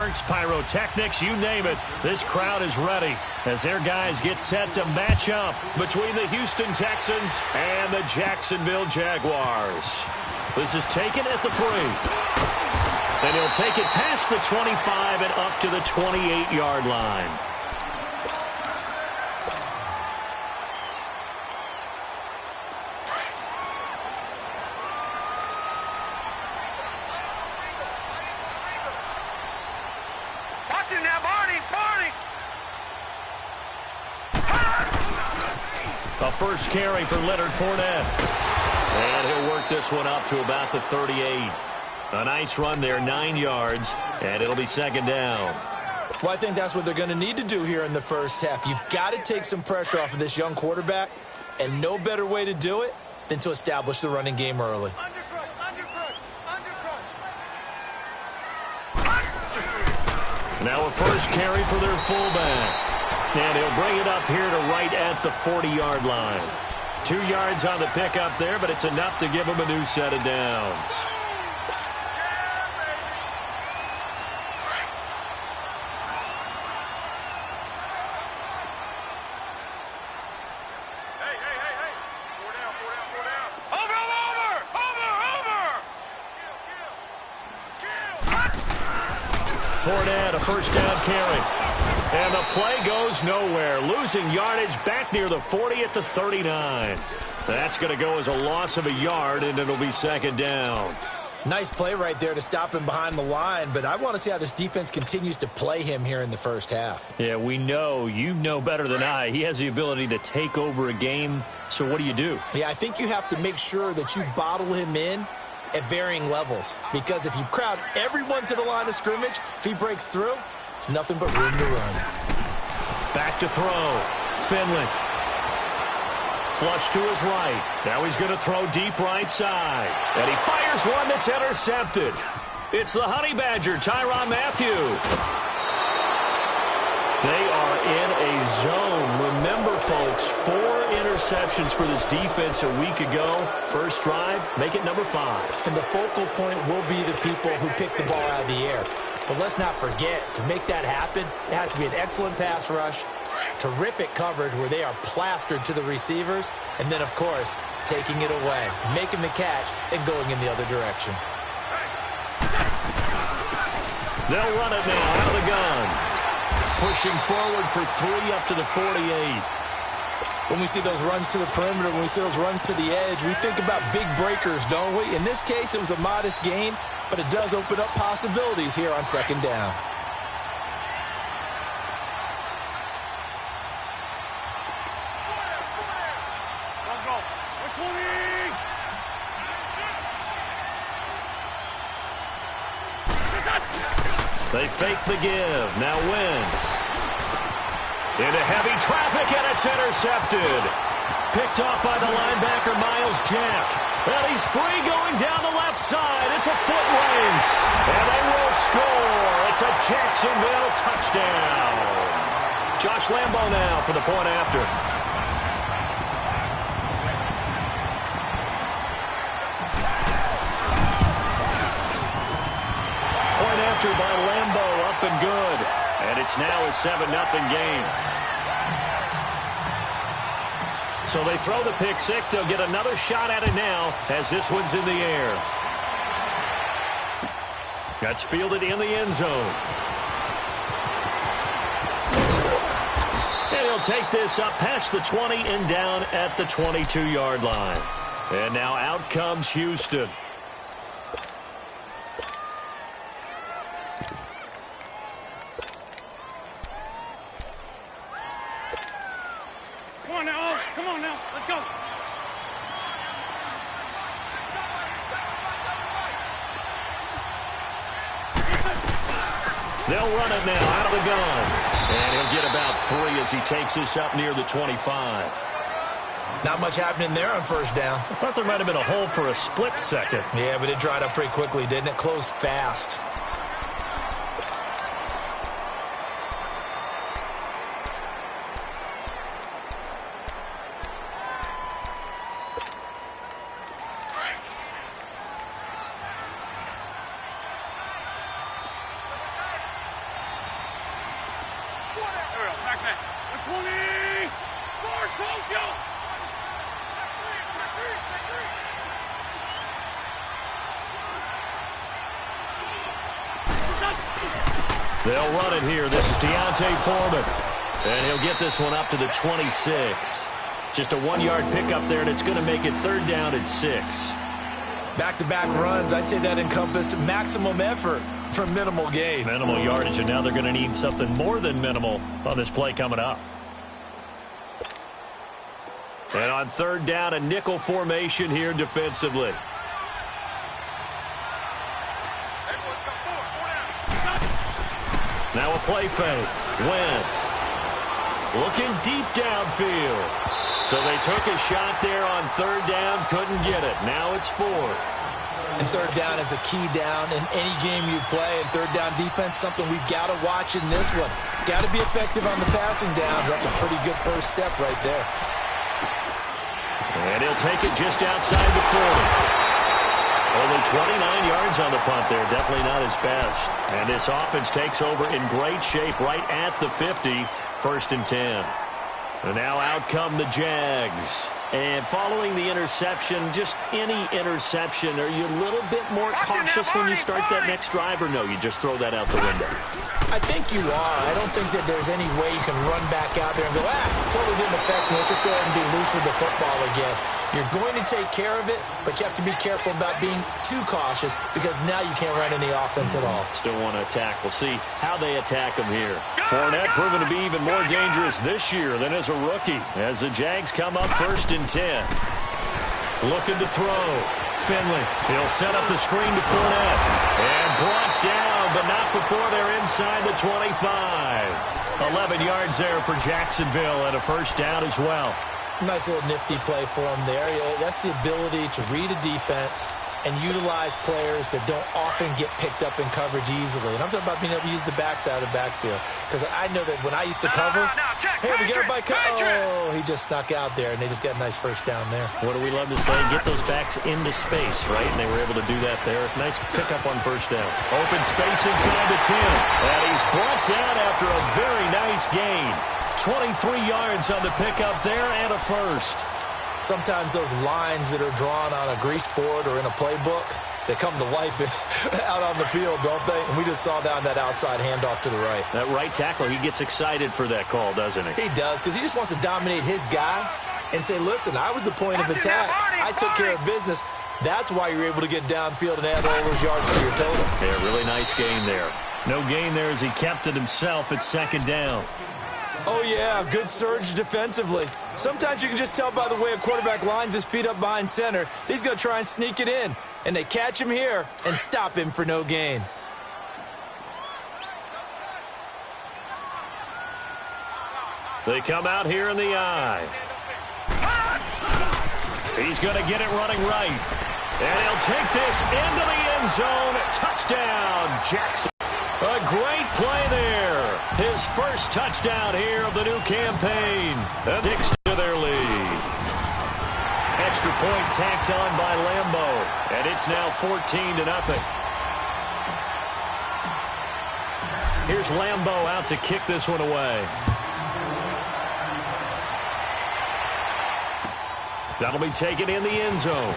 fireworks, pyrotechnics, you name it. This crowd is ready as their guys get set to match up between the Houston Texans and the Jacksonville Jaguars. This is taken at the 3. And he'll take it past the 25 and up to the 28-yard line. A first carry for Leonard Fournette. And he'll work this one up to about the 38. A nice run there, 9 yards, and it'll be second down. Well, I think that's what they're going to need to do here in the first half. You've got to take some pressure off of this young quarterback, and no better way to do it than to establish the running game early. Now a first carry for their fullback. And he'll bring it up here to right at the 40-yard line. 2 yards on the pickup there, but it's enough to give him a new set of downs. Fournette, a first down carry. And the play goes nowhere. Losing yardage back near the 40 at the 39. That's going to go as a loss of a yard, and it'll be second down. Nice play right there to stop him behind the line, but I want to see how this defense continues to play him here in the first half. Yeah, we know. You know better than I. He has the ability to take over a game, so what do? Yeah, I think you have to make sure that you bottle him in at varying levels, because if you crowd everyone to the line of scrimmage, if he breaks through, it's nothing but room to run. Back to throw. Finley. Flush to his right. Now he's going to throw deep right side. And he fires one that's intercepted. It's the Honey Badger, Tyrann Mathieu. They are in a zone. Remember, folks, 4 interceptions for this defense a week ago. First drive, make it number 5. And the focal point will be the people who pick the ball out of the air. But let's not forget, to make that happen, it has to be an excellent pass rush, terrific coverage where they are plastered to the receivers, and then, of course, taking it away, making the catch, and going in the other direction. They'll run it now out of the gun. Pushing forward for 3 up to the 48. When we see those runs to the perimeter, when we see those runs to the edge, we think about big breakers, don't we? In this case, it was a modest gain, but it does open up possibilities here on second down. They fake the give. Now Wentz. Into heavy traffic, and it's intercepted. Picked off by the linebacker, Miles Jack. And he's free going down the left side. It's a foot race. And they will score. It's a Jacksonville touchdown. Josh Lambo now for the point after. Point after by Lambo, up and good. And it's now a 7-0 game. So they throw the pick six. They'll get another shot at it now as this one's in the air. That's fielded in the end zone. And he'll take this up past the 20 and down at the 22-yard line. And now out comes Houston. They'll run it now out of the gun. And he'll get about 3 as he takes this up near the 25. Not much happening there on first down. I thought there might have been a hole for a split second. Yeah, but it dried up pretty quickly, didn't it? Closed fast. They'll run it here. This is Deontay Foreman. And he'll get this one up to the 26. Just a 1-yard pickup there, and it's going to make it 3rd down and 6. Back-to-back runs, I'd say that encompassed maximum effort for minimal gain. Minimal yardage, and now they're going to need something more than minimal on this play coming up. And on 3rd down, a nickel formation here defensively. Now a play fake. Wentz looking deep downfield. So they took a shot there on 3rd down, couldn't get it. Now it's 4th. And 3rd down is a key down in any game you play. And 3rd down defense, something we've got to watch in this one. Got to be effective on the passing downs. That's a pretty good first step right there. And he'll take it just outside the 40. Only 29 yards on the punt there. Definitely not his best. And this offense takes over in great shape right at the 50. 1st and 10. And now out come the Jags. And following the interception, just any interception, are you a little bit more cautious when you start that next drive, or no, you just throw that out the window? I think you are. I don't think that there's any way you can run back out there and go, totally didn't affect me. Let's just go ahead and be loose with the football again. You're going to take care of it, but you have to be careful about being too cautious because now you can't run any offense at all. Still want to attack. We'll see how they attack him here. Fournette proven to be even more dangerous this year than as a rookie as the Jags come up 1st and 10. Looking to throw. Finley. He'll set up the screen to Fournette. And brought down, but not before they're inside the 25. 11 yards there for Jacksonville and a 1st down as well. Nice little nifty play for him there. That's the ability to read a defense and utilize players that don't often get picked up in coverage easily. And I'm talking about being able to use the backside of the backfield. Because I know that when I used to cover, hey, we got everybody covered. Oh, he just snuck out there, and they just got a nice 1st down there. What do we love to say? Get those backs into space, right? And they were able to do that there. Nice pickup on 1st down. Open space inside the 10. And he's brought down after a very nice gain. 23 yards on the pickup there and a 1st. Sometimes those lines that are drawn on a grease board or in a playbook, they come to life out on the field, don't they? And we just saw down that outside handoff to the right. That right tackle, he gets excited for that call, doesn't he? He does, because he just wants to dominate his guy and say, listen, I was the point of attack. I took care of business. That's why you're able to get downfield and add all those yards to your total. Yeah, really nice gain there. No gain there as he kept it himself at 2nd down. Oh, yeah, good surge defensively. Sometimes you can just tell by the way a quarterback lines his feet up behind center. He's going to try and sneak it in. And they catch him here and stop him for no gain. They come out here in the eye. He's going to get it running right. And he'll take this into the end zone. Touchdown, Jackson. A great play there. His 1st touchdown here of the new campaign. And Dix to their lead. Extra point tacked on by Lambeau. And it's now 14-0. Here's Lambeau out to kick this one away. That'll be taken in the end zone.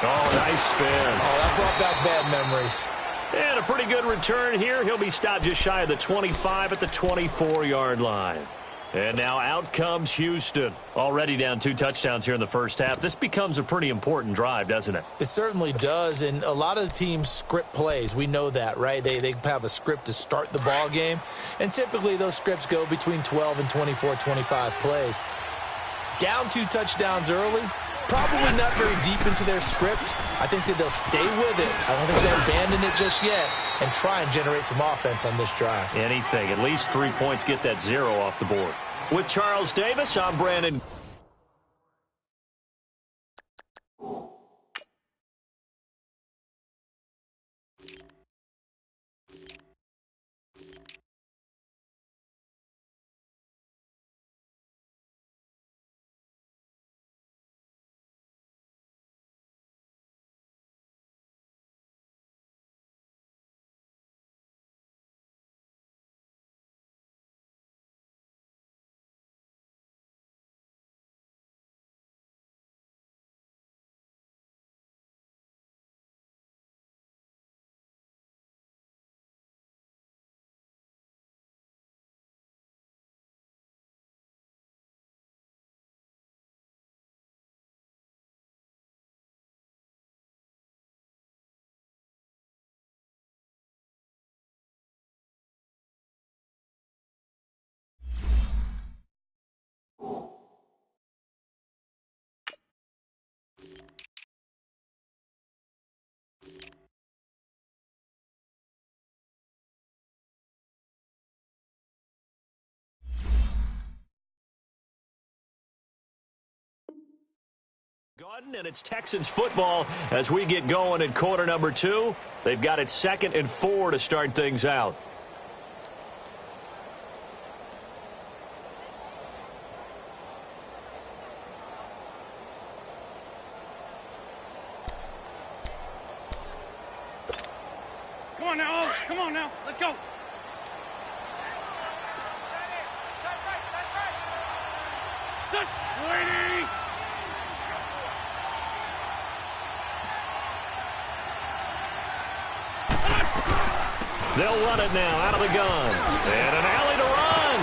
Oh, nice spin. Oh, that brought back bad memories. And a pretty good return here. He'll be stopped just shy of the 25 at the 24-yard line. And now out comes Houston. Already down 2 touchdowns here in the 1st half. This becomes a pretty important drive, doesn't it? It certainly does. And a lot of the teams script plays. We know that, right? They have a script to start the ball game. And typically those scripts go between 12 and 24, 25 plays. Down 2 touchdowns early. Probably not very deep into their script. I think that they'll stay with it. I don't think they'll abandon it just yet and try and generate some offense on this drive. Anything. At least 3 points, get that 0 off the board. With Charles Davis, I'm Brandon. Garden, and it's Texans football as we get going in quarter number 2. They've got it 2nd and 4 to start things out. Come on now, come on now, let's go. Lady. They'll run it now out of the gun. And an alley to run.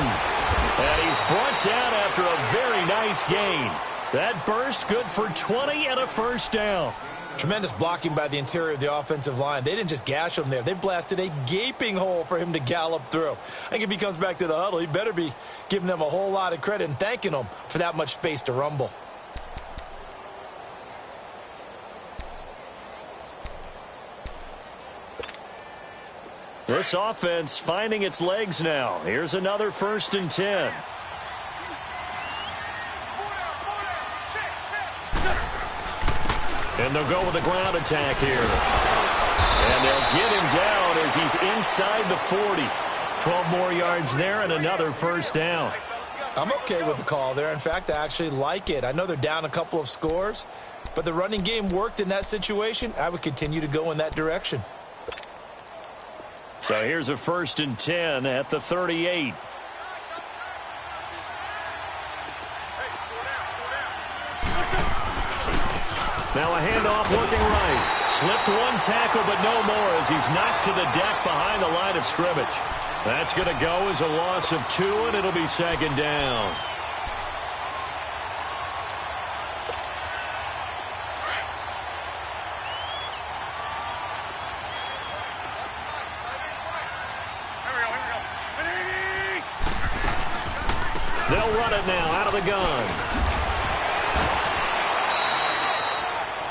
And he's brought down after a very nice gain. That burst good for 20 and a first down. Tremendous blocking by the interior of the offensive line. They didn't just gash him there. They blasted a gaping hole for him to gallop through. I think if he comes back to the huddle, he better be giving them a whole lot of credit and thanking them for that much space to rumble. This offense finding its legs now. Here's another 1st and 10. And they'll go with the ground attack here. And they'll get him down as he's inside the 40. 12 more yards there and another first down. I'm okay with the call there. In fact, I actually like it. I know they're down a couple of scores, but the running game worked in that situation. I would continue to go in that direction. So here's a 1st and 10 at the 38. Now a handoff looking right. Slipped one tackle, but no more as he's knocked to the deck behind the line of scrimmage. That's going to go as a loss of 2, and it'll be 2nd down. They'll run it now out of the gun.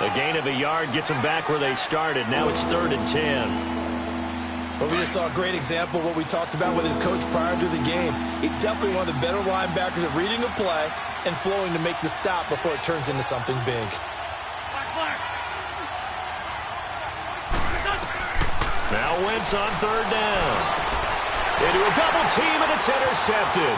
A gain of a yard gets them back where they started. Now it's 3rd and 10. Well, we just saw a great example of what we talked about with his coach prior to the game. He's definitely one of the better linebackers at reading a play and flowing to make the stop before it turns into something big. Now Wentz on 3rd down. Into a double team, and it's intercepted.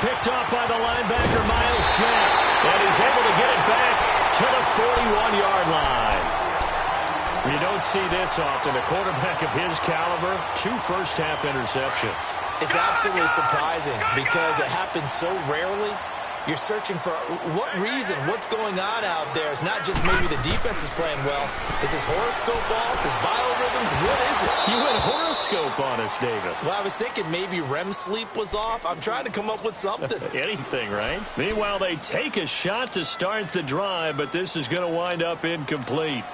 Picked off by the linebacker, Miles Jack. And he's able to get it back to the 41-yard line. You don't see this often. A quarterback of his caliber, 2 first-half interceptions. It's absolutely surprising because it happens so rarely. You're searching for what reason, what's going on out there. It's not just maybe the defense is playing well. Is his horoscope off? His biorhythms? What is it? You went horoscope on us, David. Well, I was thinking maybe REM sleep was off. I'm trying to come up with something. Anything, right? Meanwhile, they take a shot to start the drive, but this is going to wind up incomplete.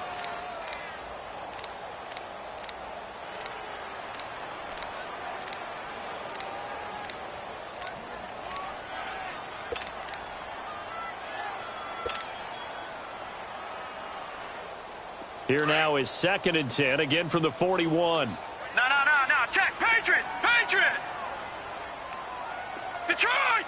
Here now is 2nd and 10, again from the 41. No, check, Patriot! Detroit!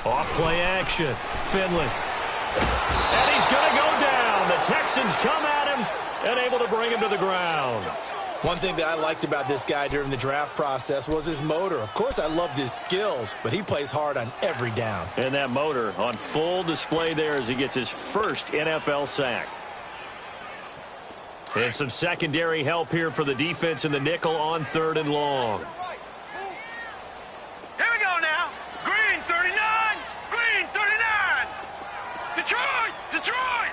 Off play action, Finley. And he's going to go down. The Texans come at him and able to bring him to the ground. One thing that I liked about this guy during the draft process was his motor. Of course, I loved his skills, but he plays hard on every down. And that motor on full display there as he gets his first NFL sack. And some secondary help here for the defense in the nickel on 3rd and long. Here we go now. Green 39. Detroit.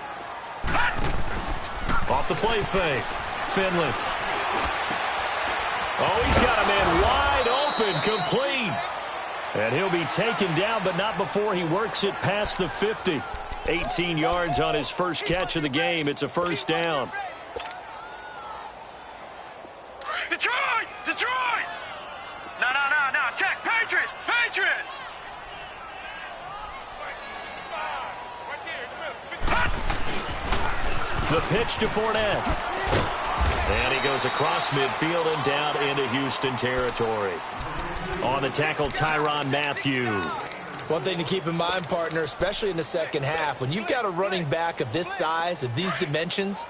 Off the play fake. Finley. Oh, he's got a man wide open, complete. And he'll be taken down, but not before he works it past the 50. 18 yards on his first catch of the game. It's a first down. Detroit! No, check, Patriot! The pitch to Fournette. And he goes across midfield and down into Houston territory. On the tackle, Tyrann Mathieu. One thing to keep in mind, partner, especially in the second half, when you've got a running back of this size, of these dimensions,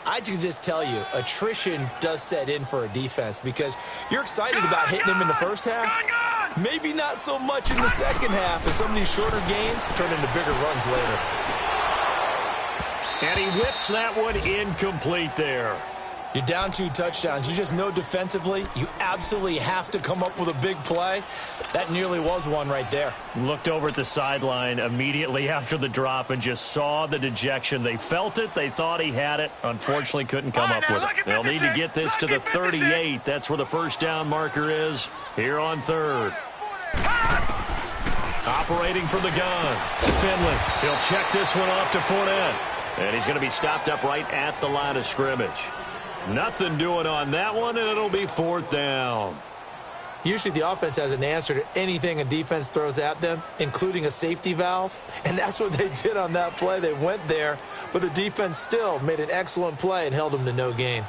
I can just tell you, attrition does set in for a defense because you're excited about hitting him in the first half. Maybe not so much in the second half, and some of these shorter gains turn into bigger runs later. And he whips that one incomplete there. You're down 2 touchdowns. You just know defensively you absolutely have to come up with a big play. That nearly was one right there. Looked over at the sideline immediately after the drop and just saw the dejection. They felt it. They thought he had it. Unfortunately, couldn't come up with it. They'll need to get this to the 38. That's where the first down marker is here on third. Operating from the gun. Finley. He'll check this one off to Fournette. And he's going to be stopped up right at the line of scrimmage. Nothing doing on that one, and it'll be 4th down. Usually the offense has an answer to anything a defense throws at them, including a safety valve. And that's what they did on that play. They went there, but the defense still made an excellent play and held them to no gain.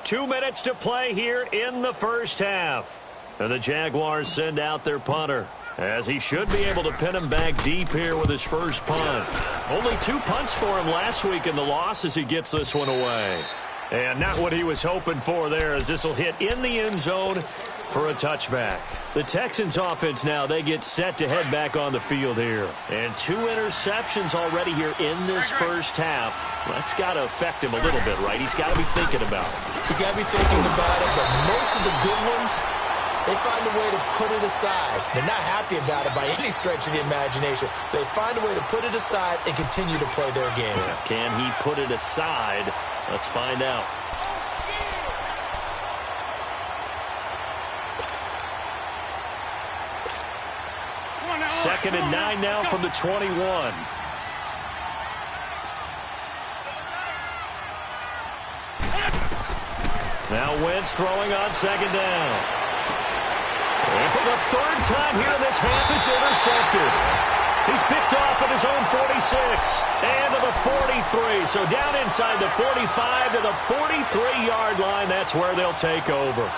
Two minutes to play here in the first half. And the Jaguars send out their punter, as he should be able to pin him back deep here with his first punt. Only 2 punts for him last week in the loss as he gets this one away. And not what he was hoping for there, as this will hit in the end zone for a touchback. The Texans offense now, they get set to head back on the field here. And 2 interceptions already here in this first half. That's got to affect him a little bit, right? He's got to be thinking about it. He's got to be thinking about it, but most of the good ones, they find a way to put it aside. They're not happy about it by any stretch of the imagination. They find a way to put it aside and continue to play their game. Can he put it aside? Let's find out. Second and 9 now from the 21. Now Wentz throwing on second down. And for the 3rd time here in this half, it's intercepted. He's picked off at his own 46 and to the 43. So down inside the 45 to the 43-yard line. That's where they'll take over.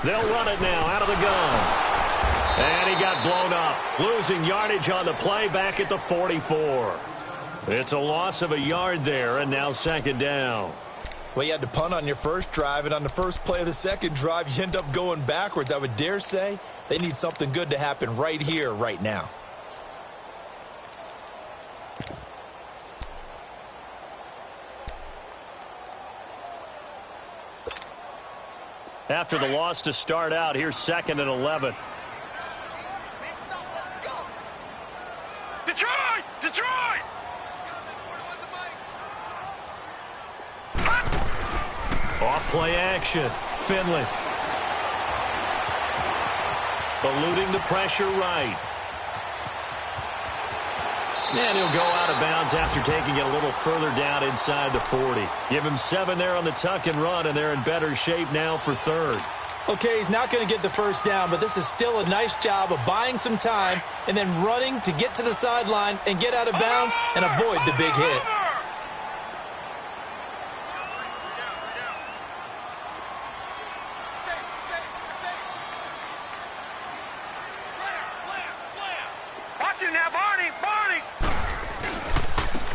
They'll run it now out of the gun. And he got blown up. Losing yardage on the play back at the 44. It's a loss of a yard there, and now second down. Well, you had to punt on your first drive, and on the first play of the second drive, you end up going backwards. I would dare say they need something good to happen right here, right now. After the loss to start out, here's 2nd and 11. Detroit! Detroit! Off play action. Finley. Eluding the pressure right. And he'll go out of bounds after taking it a little further down inside the 40. Give him 7 there on the tuck and run, and they're in better shape now for third. Okay, he's not going to get the first down, but this is still a nice job of buying some time and then running to get to the sideline and get out of bounds and avoid the big hit. Watch him now, Barney! Barney!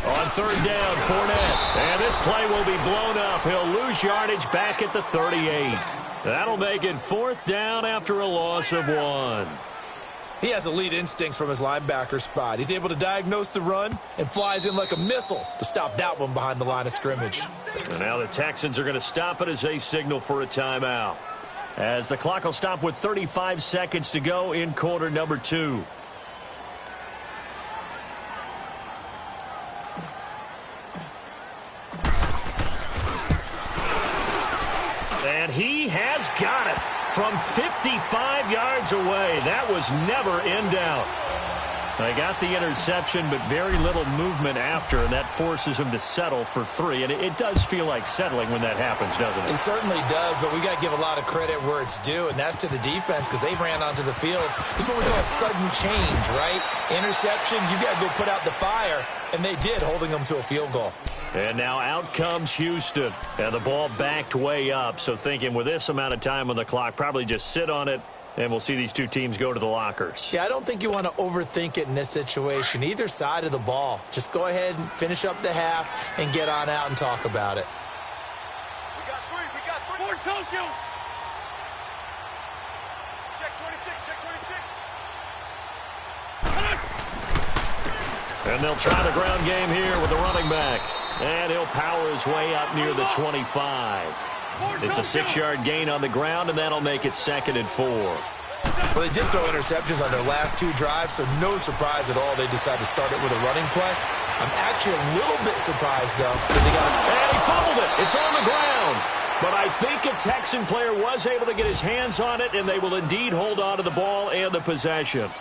On third down, Fournette. And this play will be blown up. He'll lose yardage back at the 38. That'll make it 4th down after a loss of 1. He has elite instincts from his linebacker spot. He's able to diagnose the run and flies in like a missile to stop that one behind the line of scrimmage. And now the Texans are going to stop it as they signal for a timeout. as the clock will stop with 35 seconds to go in quarter number 2. And he has got it from 55 yards away. That was never in doubt. They got the interception, but very little movement after, and that forces him to settle for 3. And it does feel like settling when that happens, doesn't it? It certainly does, but we got to give a lot of credit where it's due, and that's to the defense because they ran onto the field. This is what we call a sudden change, right? Interception, you got to go put out the fire, and they did, holding them to a field goal. And now out comes Houston, and the ball backed way up. So thinking with this amount of time on the clock, probably just sit on it, and we'll see these two teams go to the lockers. Yeah, I don't think you want to overthink it in this situation. Either side of the ball. Just go ahead and finish up the half and get on out and talk about it. We got three. Fort Tokyo. Check 26. And they'll try the ground game here with the running back. And he'll power his way up near the 25. It's a 6-yard gain on the ground, and that'll make it 2nd and 4. Well, they did throw interceptions on their last 2 drives, so no surprise at all they decided to start it with a running play. I'm actually a little bit surprised, though, that they got it. And he fumbled it. It's on the ground. But I think a Texan player was able to get his hands on it, and they will indeed hold on to the ball and the possession.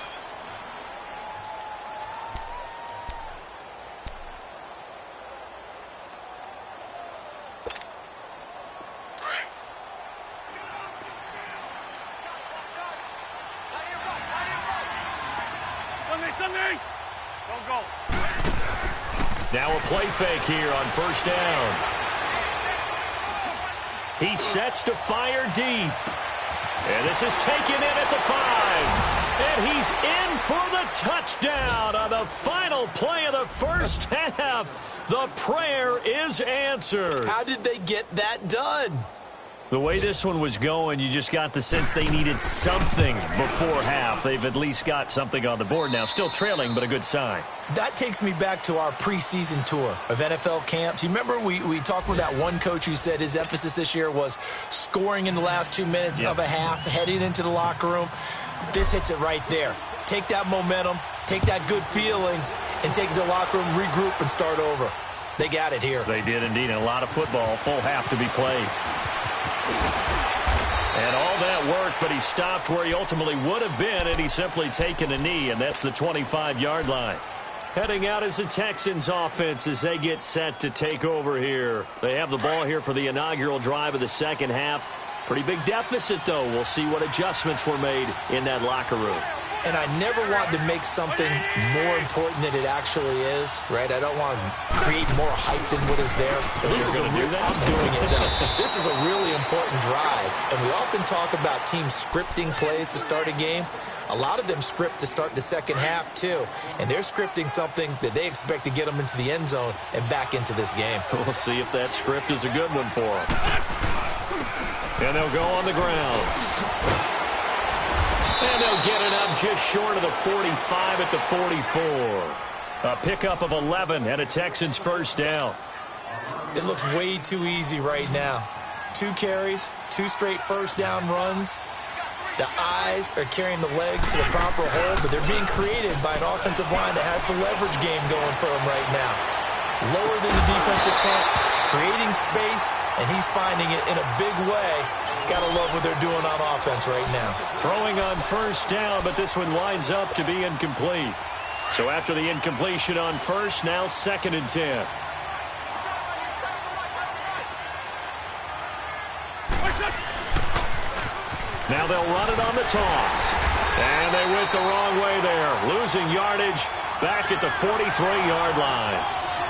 Sunday. Don't go. Now a play fake here on 1st down. He sets to fire deep. And this is taken in at the 5. And he's in for the touchdown on the final play of the first half. The prayer is answered. How did they get that done? The way this one was going, you just got the sense they needed something before half. They've at least got something on the board now. Still trailing, but a good sign. That takes me back to our preseason tour of NFL camps. You remember we talked with that one coach who said his emphasis this year was scoring in the last 2 minutes of a half, heading into the locker room. This hits it right there. Take that momentum, take that good feeling, and take it to the locker room, regroup, and start over. They got it here. They did indeed. And a lot of football, full half to be played. And all that work, but he stopped where he ultimately would have been, and he's simply taken a knee, and that's the 25-yard line. Heading out is the Texans offense as they get set to take over here. They have the ball here for the inaugural drive of the second half. Pretty big deficit, though. We'll see what adjustments were made in that locker room. And I never want to make something more important than it actually is, right? I don't want to create more hype than what is there. This is I'm doing it, though. This is a really important drive, and we often talk about teams scripting plays to start a game. A lot of them script to start the second half, too, and they're scripting something that they expect to get them into the end zone and back into this game. We'll see if that script is a good one for them. And they'll go on the ground. And they'll get it up just short of the 45 at the 44. A pickup of 11 and a Texans first down. It looks way too easy right now. 2 carries, 2 straight first down runs. The eyes are carrying the legs to the proper hole, but they're being created by an offensive line that has the leverage game going for them right now. Lower than the defensive front, creating space, and he's finding it in a big way. Gotta love what they're doing on offense right now. Throwing on first down, but this one winds up to be incomplete. So after the incompletion on first, now 2nd and 10. Now they'll run it on the toss. And they went the wrong way there. Losing yardage back at the 43-yard line.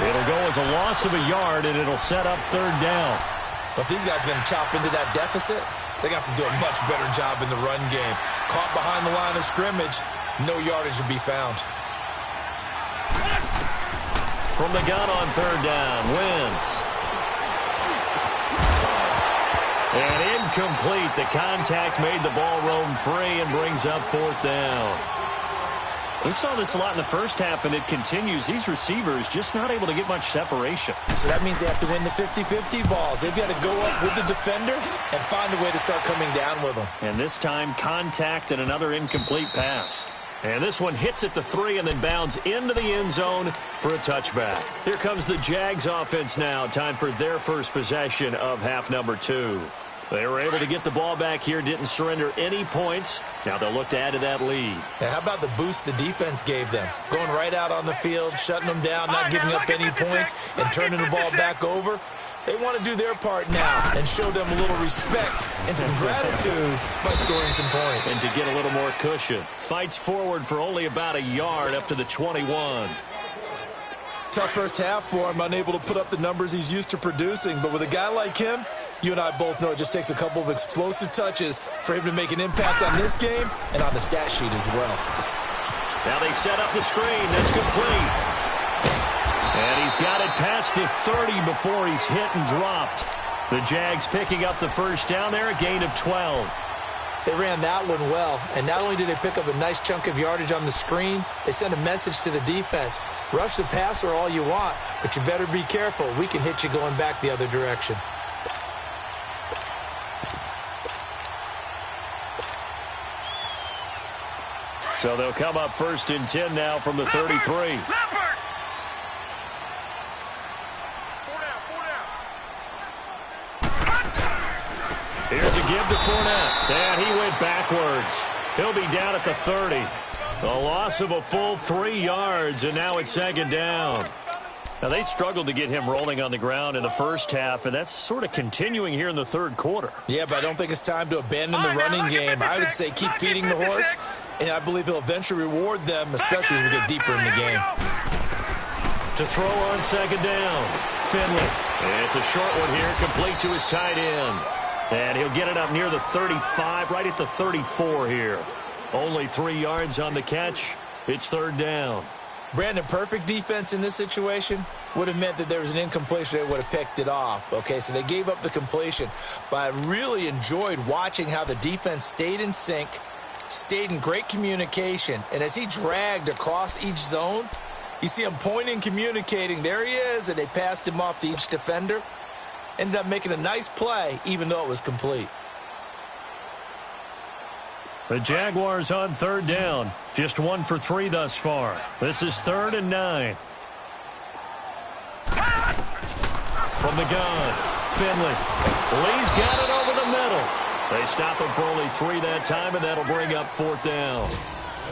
It'll go as a loss of a yard, and it'll set up 3rd down. But if these guys are going to chop into that deficit, they got to do a much better job in the run game. Caught behind the line of scrimmage, no yardage to be found. From the gun on 3rd down, Wentz. And incomplete. The contact made the ball roam free and brings up 4th down. We saw this a lot in the first half, and it continues. These receivers just not able to get much separation. So that means they have to win the 50-50 balls. They've got to go up with the defender and find a way to start coming down with them. And this time, contact and another incomplete pass. And this one hits at the 3 and then bounds into the end zone for a touchback. Here comes the Jags offense now. Time for their first possession of half number 2. They were able to get the ball back here, didn't surrender any points. Now they'll look to add to that lead. Now, how about the boost the defense gave them? Going right out on the field, shutting them down, not giving up any points, and turning the ball back over. They want to do their part now and show them a little respect and some gratitude by scoring some points. And to get a little more cushion. Fights forward for only about a yard up to the 21. Tough first half for him, unable to put up the numbers he's used to producing. But with a guy like him, you and I both know it just takes a couple of explosive touches for him to make an impact on this game and on the stat sheet as well. Now they set up the screen. That's complete. And he's got it past the 30 before he's hit and dropped. The Jags picking up the first down there, a gain of 12. They ran that one well, and not only did they pick up a nice chunk of yardage on the screen, they sent a message to the defense. Rush the passer all you want, but you better be careful. We can hit you going back the other direction. So they'll come up first and 10 now from the 33. Here's a give to Fournette. And he went backwards. He'll be down at the 30. A loss of a full 3 yards, and now it's second down. Now, they struggled to get him rolling on the ground in the first half, and that's sort of continuing here in the third quarter. Yeah, but I don't think it's time to abandon the running game. I would say keep feeding the horse, and I believe he'll eventually reward them, especially as we get deeper in the game. To throw on second down, Finley. And it's a short one here, complete to his tight end. And he'll get it up near the 35, right at the 34 here. Only 3 yards on the catch. It's third down. Brandon, perfect defense in this situation would have meant that there was an incompletion. They would have picked it off. Okay, so they gave up the completion. But I really enjoyed watching how the defense stayed in sync, stayed in great communication. And as he dragged across each zone, you see him pointing, communicating. There he is, and they passed him off to each defender. Ended up making a nice play, even though it was complete. The Jaguars on third down. Just 1 for 3 thus far. This is 3rd and 9. From the gun, Finley. Lee's got it over the middle. They stop him for only 3 that time, and that'll bring up 4th down.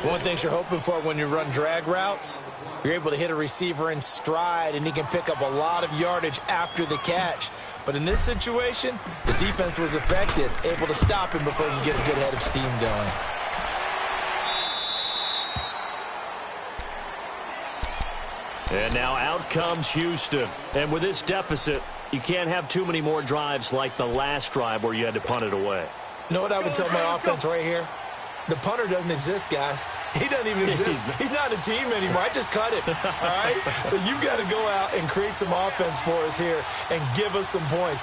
One thing you're hoping for when you run drag routes, you're able to hit a receiver in stride, and he can pick up a lot of yardage after the catch. But in this situation, the defense was effective, able to stop him before he could get a good head of steam going. And now out comes Houston. And with this deficit, you can't have too many more drives like the last drive where you had to punt it away. You know what I would tell my offense right here? The punter doesn't exist, guys. He doesn't even exist. He's not a team anymore. I just cut it, all right? So you've got to go out and create some offense for us here and give us some points.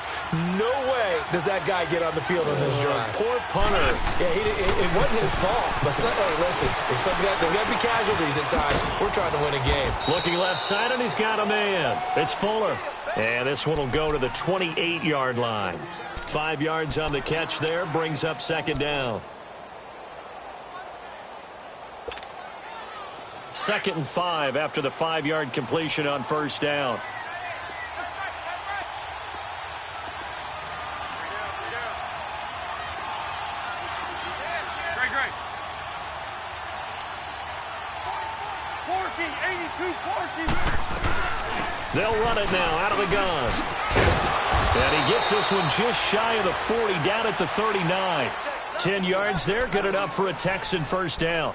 No way does that guy get on the field on this drive. Poor punter. Yeah, it wasn't his fault. But hey, listen, there's got to be casualties at times. We're trying to win a game. Looking left side, and he's got a man. It's Fuller. And this one will go to the 28-yard line. 5 yards on the catch there, brings up second down. 2nd and 5 after the 5-yard completion on first down. Great. 14, 82, 14. They'll run it now out of the gun. And he gets this one just shy of the 40, down at the 39. 10 yards there, good enough for a Texan first down.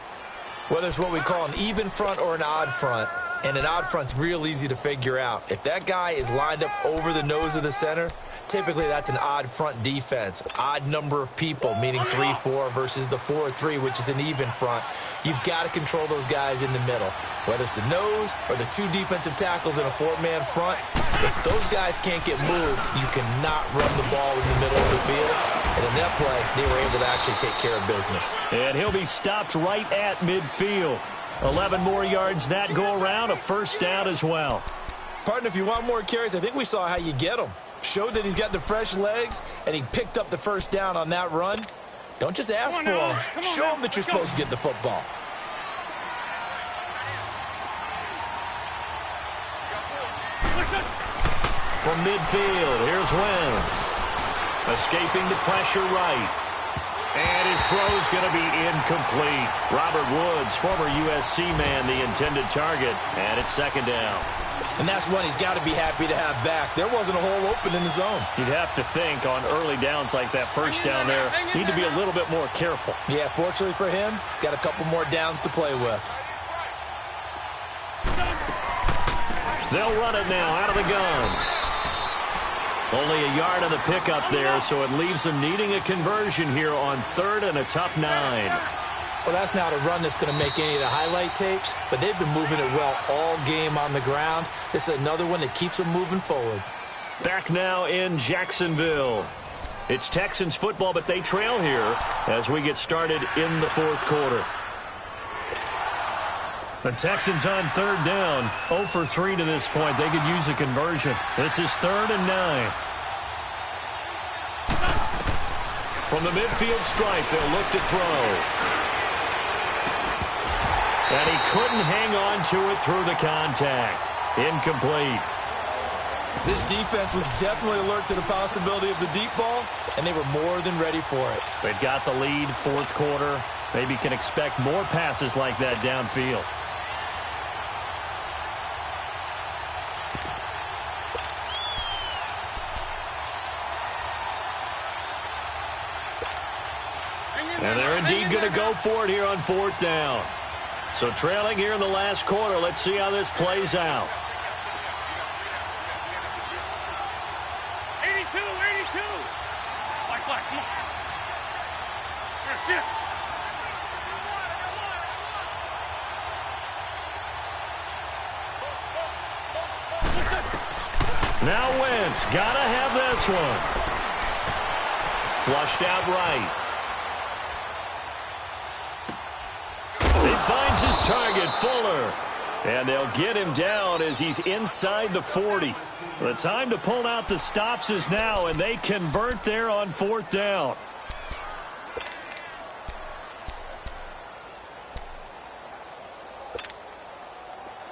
Whether it's what we call an even front or an odd front, and an odd front's real easy to figure out. If that guy is lined up over the nose of the center, typically that's an odd front defense. Odd number of people, meaning 3-4 versus the 4-3, which is an even front. You've got to control those guys in the middle. Whether it's the nose or the 2 defensive tackles in a 4-man front, if those guys can't get moved, you cannot run the ball in the middle of the field. And in that play, they were able to actually take care of business. And he'll be stopped right at midfield. 11 more yards that go around, a first down as well. Partner, if you want more carries, I think we saw how you get them. Showed that he's got the fresh legs, and he picked up the first down on that run. Don't just ask for him. Show him that you're supposed to get the football. From midfield, here's Wentz. Escaping the pressure right. And his throw's going to be incomplete. Robert Woods, former USC man, the intended target. And it's second down. And that's one he's got to be happy to have back. There wasn't a hole open in the zone. You'd have to think on early downs like that first down there, need to be a little bit more careful. Yeah, fortunately for him, got a couple more downs to play with. They'll run it now out of the gun. Only a yard on the pickup there, so it leaves them needing a conversion here on 3rd and a tough 9. Well, that's not a run that's going to make any of the highlight tapes, but they've been moving it well all game on the ground. This is another one that keeps them moving forward. Back now in Jacksonville. It's Texans football, but they trail here as we get started in the 4th quarter. The Texans on 3rd down, 0 for 3 to this point. They could use a conversion. This is 3rd and 9. From the midfield stripe, they'll look to throw. And he couldn't hang on to it through the contact. Incomplete. This defense was definitely alert to the possibility of the deep ball, and they were more than ready for it. They've got the lead, 4th quarter. Maybe can expect more passes like that downfield. And they're indeed going to go for it here on 4th down. So trailing here in the last quarter. Let's see how this plays out. 82, 82. Black, come on. Here, sit. Now Wentz, gotta have this one. Flushed out right. He finds his target, Fuller. And they'll get him down as he's inside the 40. The time to pull out the stops is now, and they convert there on 4th down.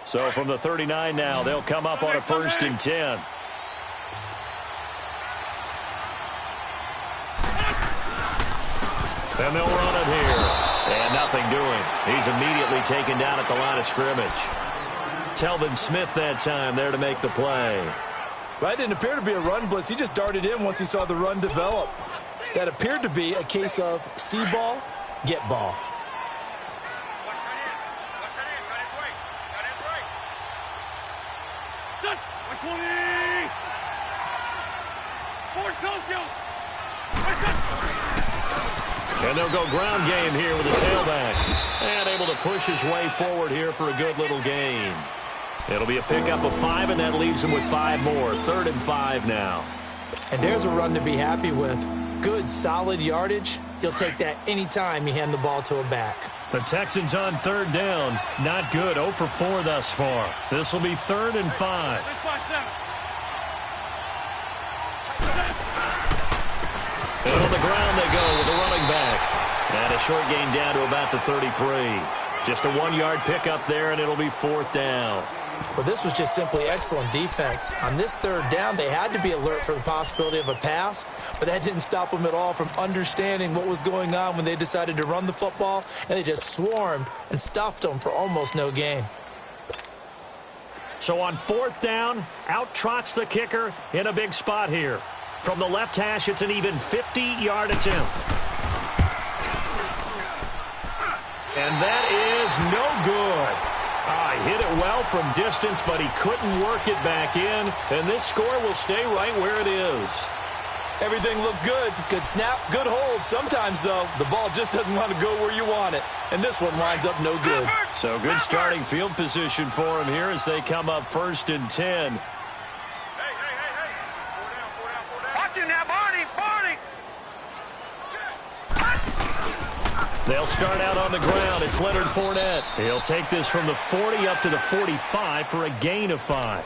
So from the 39 now, they'll come up on a 1st and 10. And they'll run it here. And nothing doing. He's immediately taken down at the line of scrimmage. Telvin Smith that time there to make the play. Well, it didn't appear to be a run blitz. He just darted in once he saw the run develop. That appeared to be a case of see ball, get ball. Set. 120. Ford Tokyo. And they'll go ground game here with the tailback. And able to push his way forward here for a good little gain. It'll be a pickup of 5, and that leaves him with 5 more. 3rd and 5 now. And there's a run to be happy with. Good, solid yardage. You'll take that anytime you hand the ball to a back. The Texans on 3rd down. Not good. 0 for 4 thus far. This will be 3rd and 5. 657. And on the ground they go with the running back. And a short gain down to about the 33. Just a 1-yard pickup there, and it'll be 4th down. Well, this was just simply excellent defense. On this 3rd down, they had to be alert for the possibility of a pass, but that didn't stop them at all from understanding what was going on when they decided to run the football, and they just swarmed and stuffed them for almost no gain. So on 4th down, out trots the kicker in a big spot here. From the left hash, it's an even 50-yard attempt. And that is no good. Hit it well from distance, but he couldn't work it back in. And this score will stay right where it is. Everything looked good. Good snap, good hold. Sometimes, though, the ball just doesn't want to go where you want it. And this one winds up no good. So good starting field position for him here as they come up 1st and 10. Watch it now, Barney. They'll start out on the ground. It's Leonard Fournette. He'll take this from the 40 up to the 45 for a gain of 5.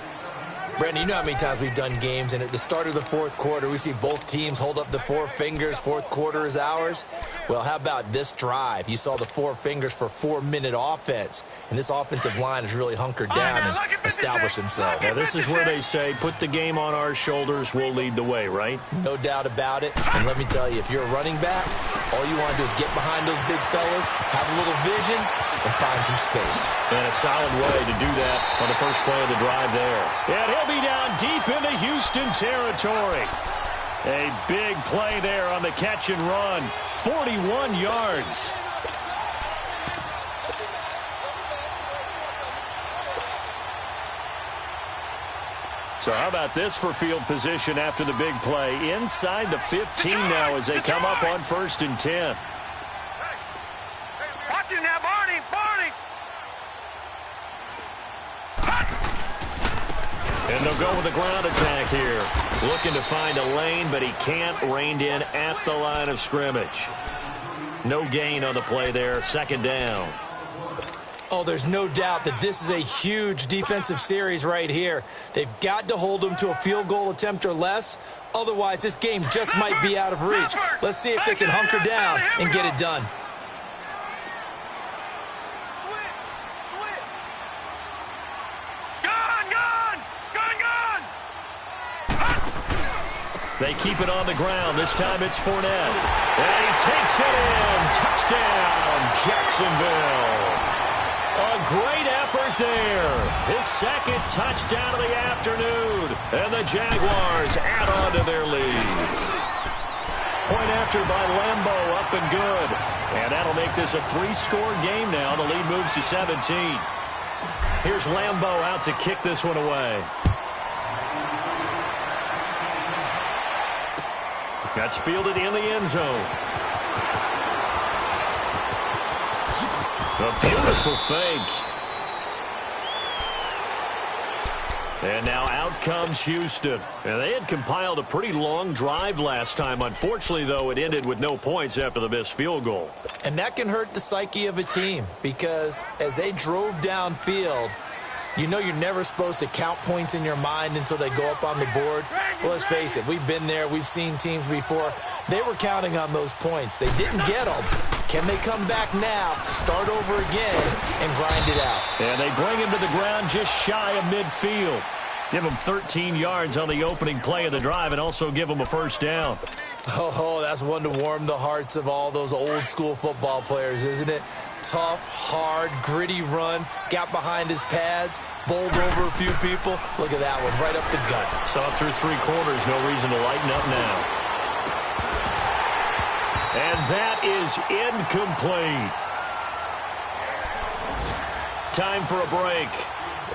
Brandon, you know how many times we've done games, and at the start of the fourth quarter, we see both teams hold up the four fingers, fourth quarter is ours. Well, how about this drive? You saw the four fingers for 4-minute offense, and this offensive line has really hunkered down and established themselves. Now, this is where they say, put the game on our shoulders, we'll lead the way, right? No doubt about it, and let me tell you, if you're a running back, all you want to do is get behind those big fellas, have a little vision, and find some space. And a solid way to do that on the first play of the drive there. And he'll be down deep into Houston territory. A big play there on the catch and run. 41 yards. So how about this for field position after the big play? Inside the 15 now as they come up on 1st and 10. Watch it now, Barney! Barney! And they'll go with a ground attack here. Looking to find a lane, but he can't. Reined in at the line of scrimmage. No gain on the play there. 2nd down. Oh, there's no doubt that this is a huge defensive series right here. They've got to hold them to a field goal attempt or less. Otherwise, this game just might be out of reach. Let's see if they can hunker down and get it done. They keep it on the ground. This time it's Fournette. And he takes it in. Touchdown, Jacksonville. A great effort there. His 2nd touchdown of the afternoon. And the Jaguars add on to their lead. Point after by Lambeau, up and good. And that'll make this a 3-score game now. The lead moves to 17. Here's Lambeau out to kick this one away. That's fielded in the end zone. A beautiful fake. And now out comes Houston. And they had compiled a pretty long drive last time. Unfortunately, though, it ended with no points after the missed field goal. And that can hurt the psyche of a team because as they drove downfield, you know you're never supposed to count points in your mind until they go up on the board. But let's face it, we've been there. We've seen teams before. They were counting on those points. They didn't get them. Can they come back now, start over again, and grind it out? And they bring him to the ground just shy of midfield. Give him 13 yards on the opening play of the drive and also give him a 1st down. Oh, that's one to warm the hearts of all those old-school football players, isn't it? Tough, hard, gritty run, got behind his pads, bowled over a few people. Look at that one, right up the gut. Saw through 3 quarters, no reason to lighten up now. And that is incomplete. Time for a break.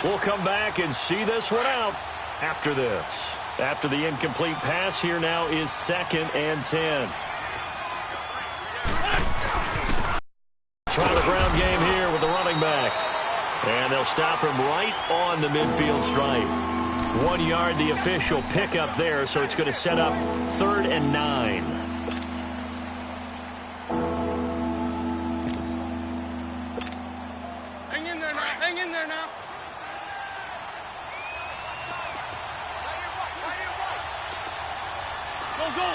We'll come back and see this one out after this. After the incomplete pass, here now is 2nd and 10. Try the ground game here with the running back. And they'll stop him right on the midfield stripe. 1 yard, the official pickup there, so it's going to set up 3rd and 9. Hang in there now. Hang in there now. Go.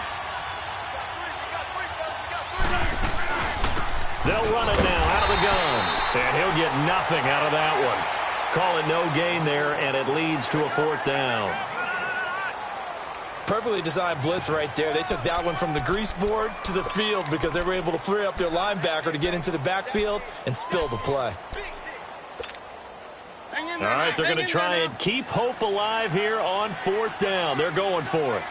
They'll run it now out of the gun. And he'll get nothing out of that one. Call it no gain there, and it leads to a 4th down. Perfectly designed blitz right there. They took that one from the grease board to the field because they were able to free up their linebacker to get into the backfield and spill the play. All right, they're going to try and keep hope alive here on 4th down. They're going for it.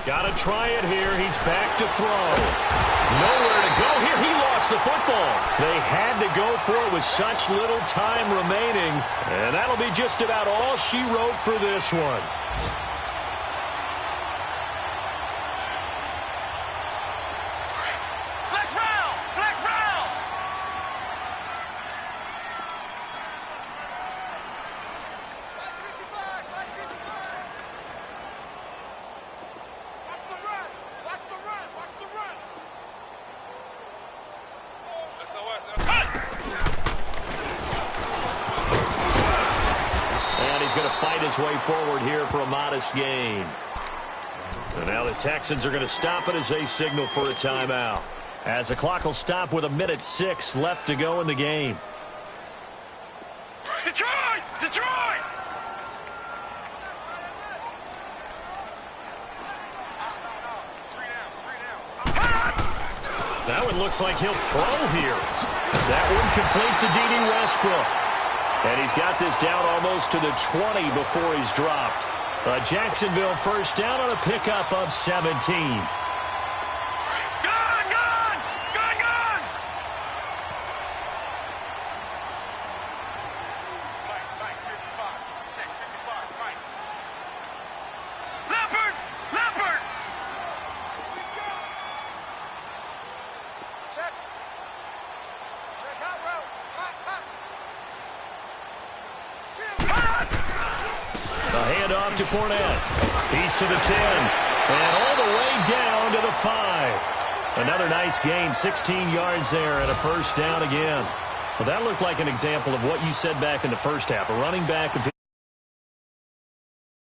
Got to try it here. He's back to throw. Nowhere to go here. He lost the football. They had to go for it with such little time remaining. And that'll be just about all she wrote for this one. its way forward here for a modest gain. And now the Texans are going to stop it as they signal for a timeout. As the clock will stop with 1:06 left to go in the game. Detroit! Detroit! That one looks like he'll throw here. That one complete to D.D. Westbrook. And he's got this down almost to the 20 before he's dropped. A Jacksonville first down on a pickup of 17. To Fournette. He's to the 10. And all the way down to the 5. Another nice gain, 16 yards there and a first down again. Well, that looked like an example of what you said back in the first half. A running back of